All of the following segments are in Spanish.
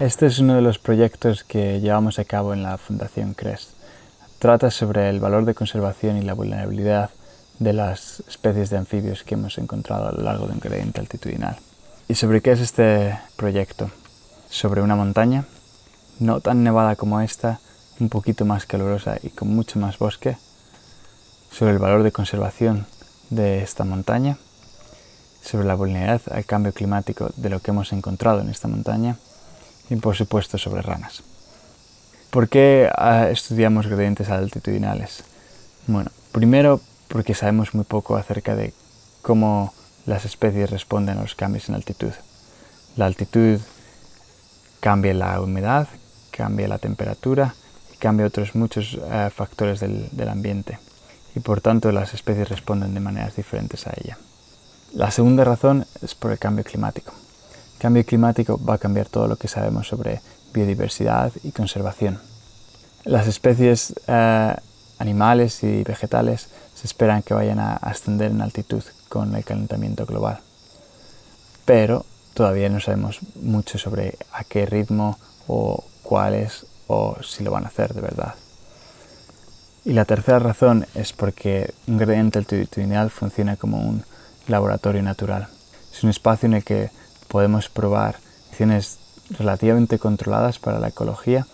Este es uno de los proyectos que llevamos a cabo en la Fundación CREST. Trata sobre el valor de conservación y la vulnerabilidad de las especies de anfibios que hemos encontrado a lo largo de un gradiente altitudinal. ¿Y sobre qué es este proyecto? Sobre una montaña, no tan nevada como esta, un poquito más calurosa y con mucho más bosque, sobre el valor de conservación de esta montaña, sobre la vulnerabilidad al cambio climático de lo que hemos encontrado en esta montaña y, por supuesto, sobre ranas. ¿Por qué estudiamos gradientes altitudinales? Bueno, primero porque sabemos muy poco acerca de cómo las especies responden a los cambios en altitud. La altitud cambia la humedad, cambia la temperatura y cambia otros muchos factores del ambiente. Y por tanto las especies responden de maneras diferentes a ella. La segunda razón es por el cambio climático. El cambio climático va a cambiar todo lo que sabemos sobre biodiversidad y conservación. Las especies animales y vegetales se esperan que vayan a ascender en altitud con el calentamiento global. Pero todavía no sabemos mucho sobre a qué ritmo o cuáles o si lo van a hacer de verdad. Y la tercera razón es porque un gradiente altitudinal funciona como un laboratorio natural. Es un espacio en el que podemos probar acciones relativamente controladas para la ecología,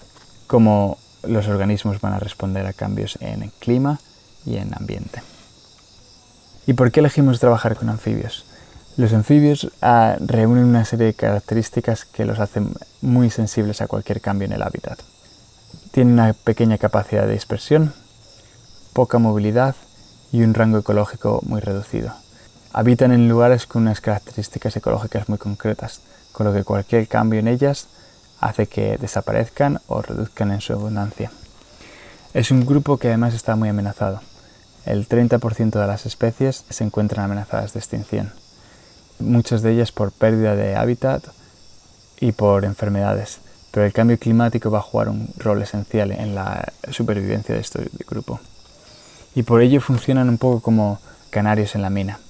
cómo los organismos van a responder a cambios en el clima y en el ambiente. ¿Y por qué elegimos trabajar con anfibios? Los anfibios reúnen una serie de características que los hacen muy sensibles a cualquier cambio en el hábitat. Tienen una pequeña capacidad de dispersión, poca movilidad y un rango ecológico muy reducido. Habitan en lugares con unas características ecológicas muy concretas, con lo que cualquier cambio en ellas hace que desaparezcan o reduzcan en su abundancia. Es un grupo que además está muy amenazado. El 30% de las especies se encuentran amenazadas de extinción, muchas de ellas por pérdida de hábitat y por enfermedades, pero el cambio climático va a jugar un rol esencial en la supervivencia de este grupo. Y por ello funcionan un poco como canarios en la mina.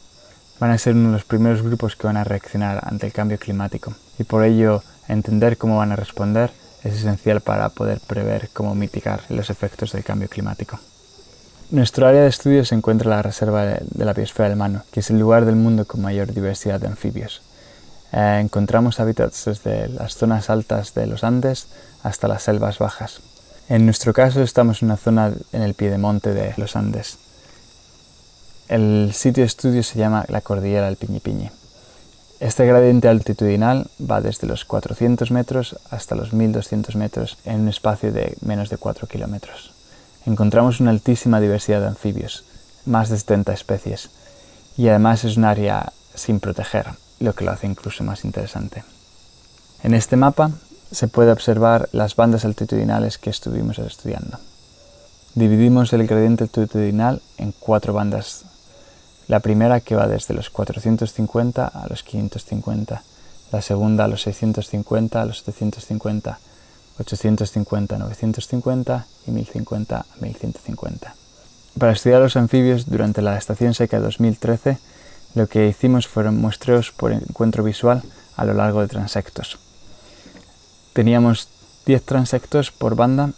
Van a ser uno de los primeros grupos que van a reaccionar ante el cambio climático y por ello entender cómo van a responder es esencial para poder prever cómo mitigar los efectos del cambio climático. Nuestro área de estudio se encuentra en la Reserva de la Biosfera del Manu, que es el lugar del mundo con mayor diversidad de anfibios. Encontramos hábitats desde las zonas altas de los Andes hasta las selvas bajas. En nuestro caso estamos en una zona en el piedemonte de los Andes. El sitio de estudio se llama la Cordillera del Piñi-Piñi. Este gradiente altitudinal va desde los 400 metros hasta los 1200 metros en un espacio de menos de 4 kilómetros. Encontramos una altísima diversidad de anfibios, más de 70 especies, y además es un área sin proteger, lo que lo hace incluso más interesante. En este mapa se puede observar las bandas altitudinales que estuvimos estudiando. Dividimos el gradiente altitudinal en 4 bandas. La primera que va desde los 450 a los 550, la segunda a los 650 a los 750, 850 a 950 y 1050 a 1150. Para estudiar los anfibios durante la estación seca de 2013, lo que hicimos fueron muestreos por encuentro visual a lo largo de transectos. Teníamos 10 transectos por banda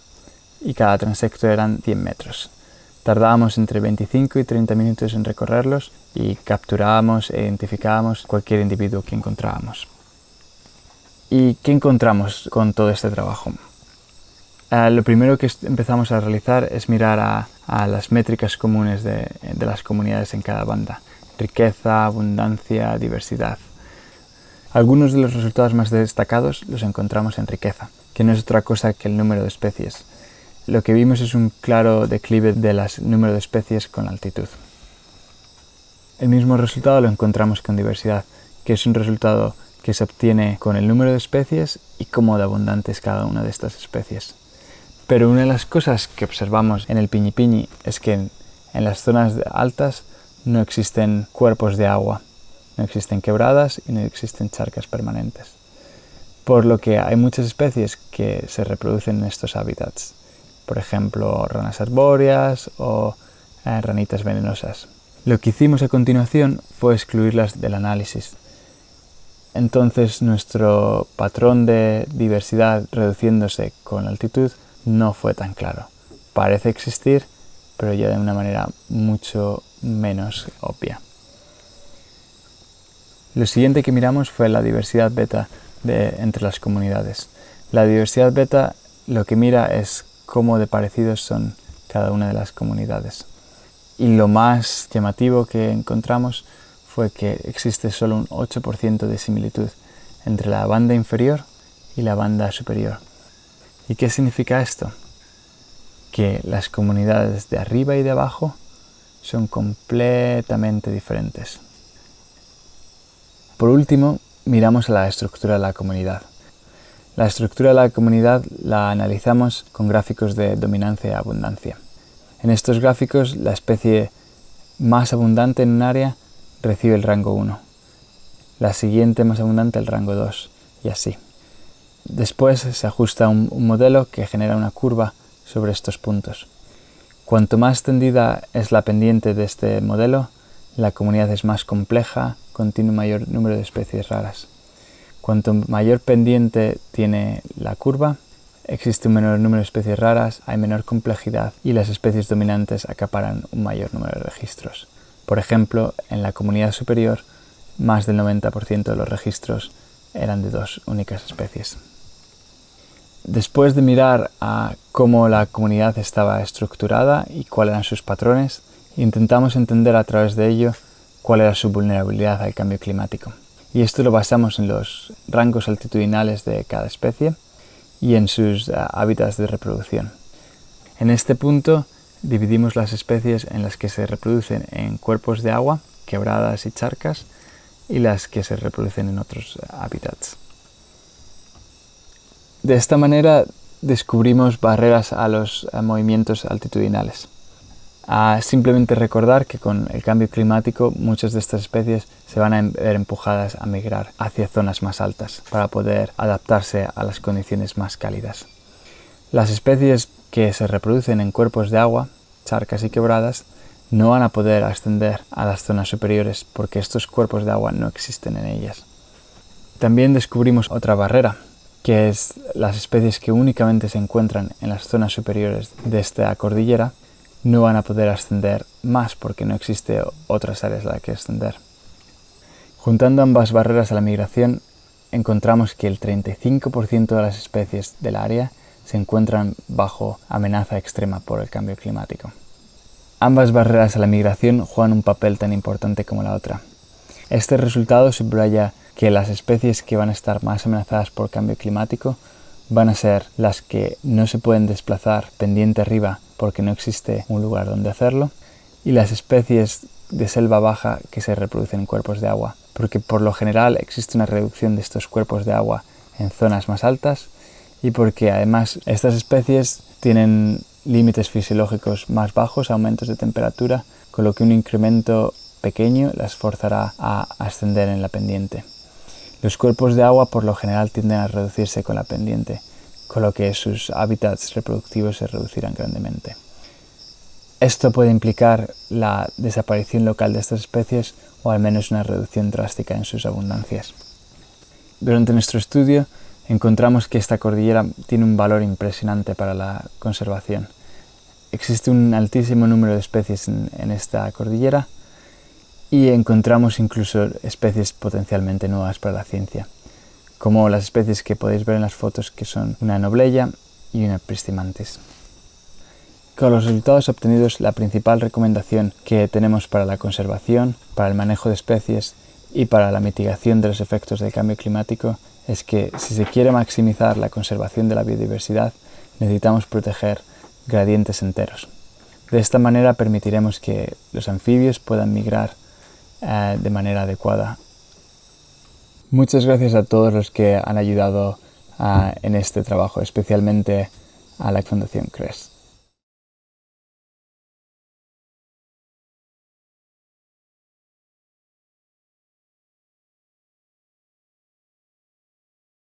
y cada transecto eran 100 metros. Tardábamos entre 25 y 30 minutos en recorrerlos y capturábamos e identificábamos cualquier individuo que encontrábamos. ¿Y qué encontramos con todo este trabajo? Lo primero que empezamos a realizar es mirar a las métricas comunes de las comunidades en cada banda. Riqueza, abundancia, diversidad. Algunos de los resultados más destacados los encontramos en riqueza, que no es otra cosa que el número de especies. Lo que vimos es un claro declive del número de especies con la altitud. El mismo resultado lo encontramos con diversidad, que es un resultado que se obtiene con el número de especies y cómo de abundante es cada una de estas especies. Pero una de las cosas que observamos en el Piñi-Piñi es que en las zonas altas no existen cuerpos de agua, no existen quebradas y no existen charcas permanentes. Por lo que hay muchas especies que se reproducen en estos hábitats. Por ejemplo, ranas arbóreas o ranitas venenosas. Lo que hicimos a continuación fue excluirlas del análisis Entonces nuestro patrón de diversidad reduciéndose con la altitud no fue tan claro. Parece existir, pero ya de una manera mucho menos obvia. Lo siguiente que miramos fue la diversidad beta entre las comunidades. La diversidad beta lo que mira es cómo de parecidos son cada una de las comunidades. Y lo más llamativo que encontramos fue que existe solo un 8% de similitud entre la banda inferior y la banda superior. ¿Y qué significa esto? Que las comunidades de arriba y de abajo son completamente diferentes. Por último, miramos a la estructura de la comunidad. La estructura de la comunidad la analizamos con gráficos de dominancia y abundancia. En estos gráficos, la especie más abundante en un área recibe el rango 1, la siguiente más abundante el rango 2 y así. Después se ajusta un modelo que genera una curva sobre estos puntos. Cuanto más tendida es la pendiente de este modelo, la comunidad es más compleja, contiene un mayor número de especies raras. Cuanto mayor pendiente tiene la curva, existe un menor número de especies raras, hay menor complejidad y las especies dominantes acaparan un mayor número de registros. Por ejemplo, en la comunidad superior, más del 90% de los registros eran de 2 únicas especies. Después de mirar a cómo la comunidad estaba estructurada y cuáles eran sus patrones, intentamos entender a través de ello cuál era su vulnerabilidad al cambio climático. Y esto lo basamos en los rangos altitudinales de cada especie y en sus hábitats de reproducción. En este punto dividimos las especies en las que se reproducen en cuerpos de agua, quebradas y charcas, y las que se reproducen en otros hábitats. De esta manera descubrimos barreras a los movimientos altitudinales. Simplemente recordar que con el cambio climático muchas de estas especies se van a ver empujadas a migrar hacia zonas más altas para poder adaptarse a las condiciones más cálidas. Las especies que se reproducen en cuerpos de agua, charcas y quebradas, no van a poder ascender a las zonas superiores porque estos cuerpos de agua no existen en ellas. También descubrimos otra barrera, que es las especies que únicamente se encuentran en las zonas superiores de esta cordillera no van a poder ascender más porque no existe otras áreas a las que ascender. Juntando ambas barreras a la migración, encontramos que el 35% de las especies del área se encuentran bajo amenaza extrema por el cambio climático. Ambas barreras a la migración juegan un papel tan importante como la otra. Este resultado subraya que las especies que van a estar más amenazadas por el cambio climático van a ser las que no se pueden desplazar pendiente arriba porque no existe un lugar donde hacerlo, y las especies de selva baja que se reproducen en cuerpos de agua, porque por lo general existe una reducción de estos cuerpos de agua en zonas más altas y porque además estas especies tienen límites fisiológicos más bajos, aumentos de temperatura, con lo que un incremento pequeño las forzará a ascender en la pendiente. Los cuerpos de agua por lo general tienden a reducirse con la pendiente, con lo que sus hábitats reproductivos se reducirán grandemente. Esto puede implicar la desaparición local de estas especies o al menos una reducción drástica en sus abundancias. Durante nuestro estudio encontramos que esta cordillera tiene un valor impresionante para la conservación. Existe un altísimo número de especies en esta cordillera y encontramos incluso especies potencialmente nuevas para la ciencia, como las especies que podéis ver en las fotos, que son una nobleya y una pristimantis. Con los resultados obtenidos, la principal recomendación que tenemos para la conservación, para el manejo de especies y para la mitigación de los efectos del cambio climático es que si se quiere maximizar la conservación de la biodiversidad, necesitamos proteger gradientes enteros. De esta manera permitiremos que los anfibios puedan migrar de manera adecuada. Muchas gracias a todos los que han ayudado en este trabajo, especialmente a la Fundación CRES.